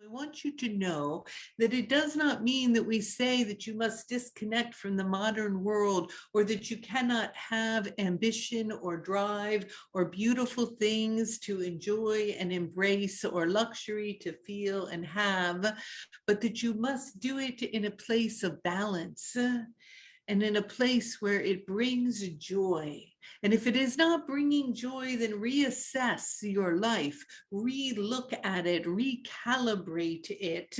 I want you to know that it does not mean that we say that you must disconnect from the modern world or that you cannot have ambition or drive or beautiful things to enjoy and embrace or luxury to feel and have, but that you must do it in a place of balance and in a place where it brings joy. And if it is not bringing joy, then reassess your life, re-look at it, recalibrate it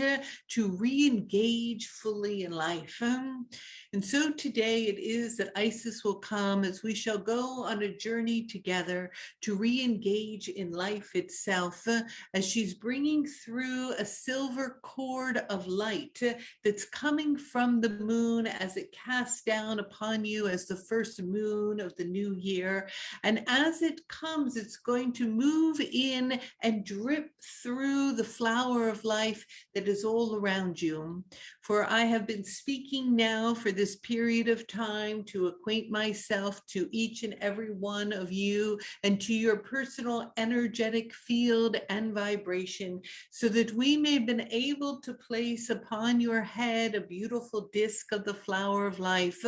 to re-engage fully in life. And so today it is that Isis will come as we shall go on a journey together to re-engage in life itself, as she's bringing through a silver cord of light that's coming from the moon as it casts down upon you as the first moon of the new year. And as it comes, it's going to move in and drip through the flower of life that is all around you. For I have been speaking now for this period of time to acquaint myself to each and every one of you and to your personal energetic field and vibration, so that we may have been able to place upon your head a beautiful disc of the flower of life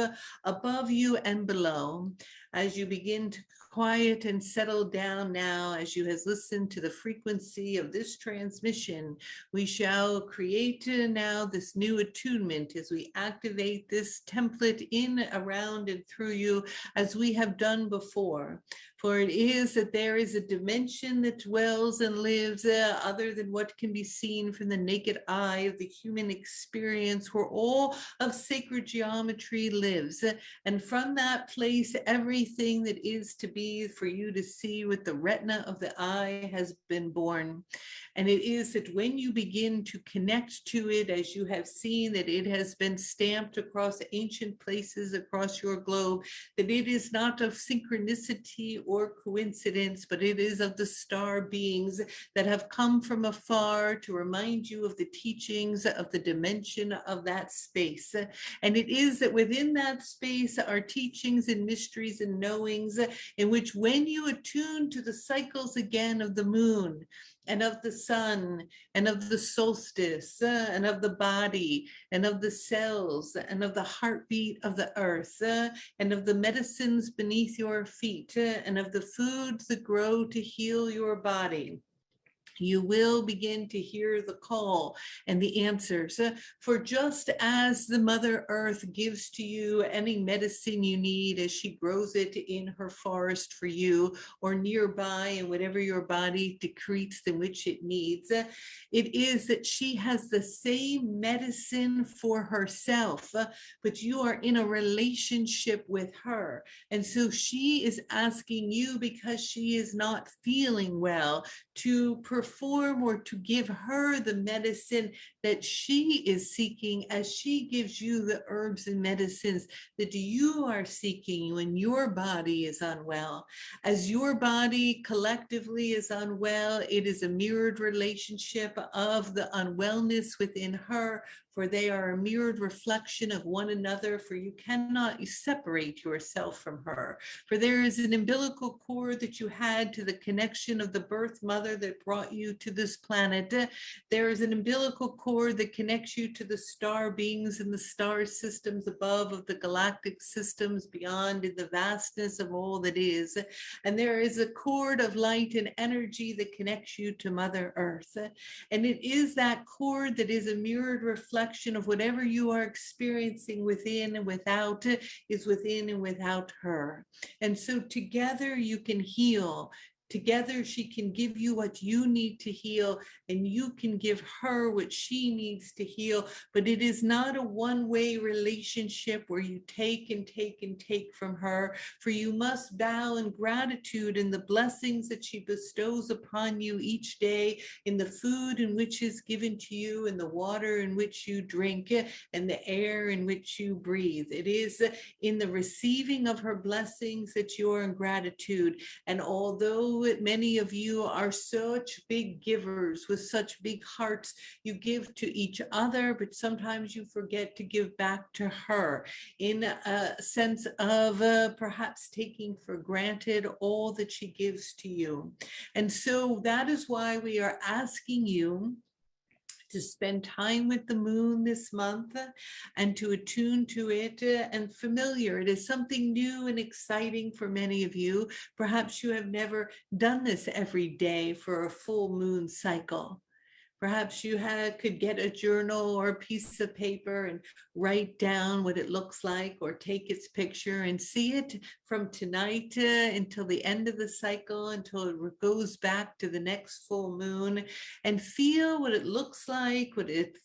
above you and below. As you begin to quiet and settle down now, as you have listened to the frequency of this transmission, we shall create now this new attunement as we activate this template in, around, and through you as we have done before. For it is that there is a dimension that dwells and lives other than what can be seen from the naked eye of the human experience, where all of sacred geometry lives. And from that place, everything that is to be for you to see with the retina of the eye has been born. And it is that when you begin to connect to it, as you have seen that it has been stamped across ancient places across your globe, that it is not of synchronicity or coincidence, but it is of the star beings that have come from afar to remind you of the teachings of the dimension of that space. And it is that within that space are teachings and mysteries and knowings in which, when you attune to the cycles again of the moon and of the sun and of the solstice and of the body and of the cells and of the heartbeat of the earth and of the medicines beneath your feet and of the foods that grow to heal your body, you will begin to hear the call and the answers. For just as the Mother Earth gives to you any medicine you need as she grows it in her forest for you or nearby, and whatever your body decretes in which it needs, it is that she has the same medicine for herself, but you are in a relationship with her. And so she is asking you, because she is not feeling well, to perform or to give her the medicine that she is seeking, as she gives you the herbs and medicines that you are seeking when your body is unwell. As your body collectively is unwell, it is a mirrored relationship of the unwellness within her, for they are a mirrored reflection of one another, for you cannot separate yourself from her. For there is an umbilical cord that you had to the connection of the birth mother that brought you to this planet. There is an umbilical cord that connects you to the star beings and the star systems above, of the galactic systems beyond, in the vastness of all that is. And there is a cord of light and energy that connects you to Mother Earth. And it is that cord that is a mirrored reflection of whatever you are experiencing within and without, is within and without her. And so together you can heal. Together, she can give you what you need to heal, and you can give her what she needs to heal. But it is not a one-way relationship where you take and take and take from her, for you must bow in gratitude in the blessings that she bestows upon you each day, in the food in which is given to you, in the water in which you drink, and the air in which you breathe. It is in the receiving of her blessings that you are in gratitude. And although many of you are such big givers with such big hearts, you give to each other, but sometimes you forget to give back to her, in a sense of perhaps taking for granted all that she gives to you. And so that is why we are asking you to spend time with the moon this month and to attune to it and familiar. It is something new and exciting for many of you. Perhaps you have never done this every day for a full moon cycle. Perhaps you could get a journal or a piece of paper and write down what it looks like, or take its picture and see it from tonight until the end of the cycle, until it goes back to the next full moon, and feel what it looks like, what it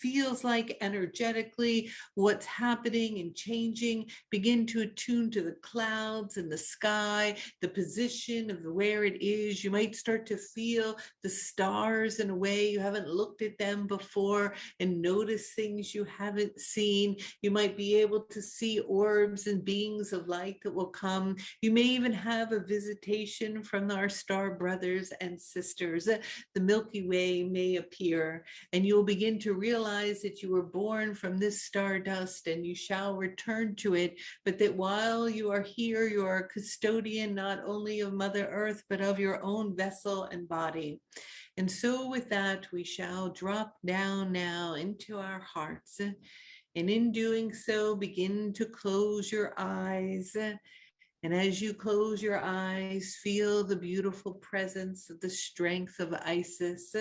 feels like energetically, what's happening and changing. Begin to attune to the clouds and the sky, the position of where it is. You might start to feel the stars in a way you haven't looked at them before, and notice things you haven't seen. You might be able to see orbs and beings of light that will come. You may even have a visitation from our star brothers and sisters. The Milky Way may appear, and you'll begin to realize that you were born from this stardust and you shall return to it, but that while you are here, you are a custodian not only of Mother Earth, but of your own vessel and body. And so with that, we shall drop down now into our hearts. And in doing so, begin to close your eyes. And as you close your eyes, feel the beautiful presence of the strength of Isis,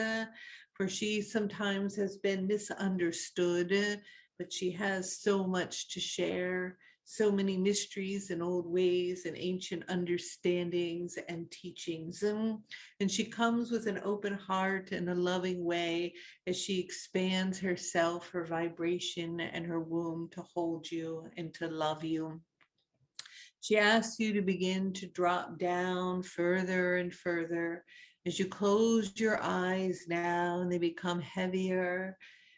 for she sometimes has been misunderstood, but she has so much to share, so many mysteries and old ways and ancient understandings and teachings. And she comes with an open heart and a loving way as she expands herself, her vibration, and her womb to hold you and to love you. She asks you to begin to drop down further and further as you close your eyes now, and they become heavier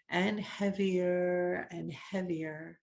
and heavier and heavier.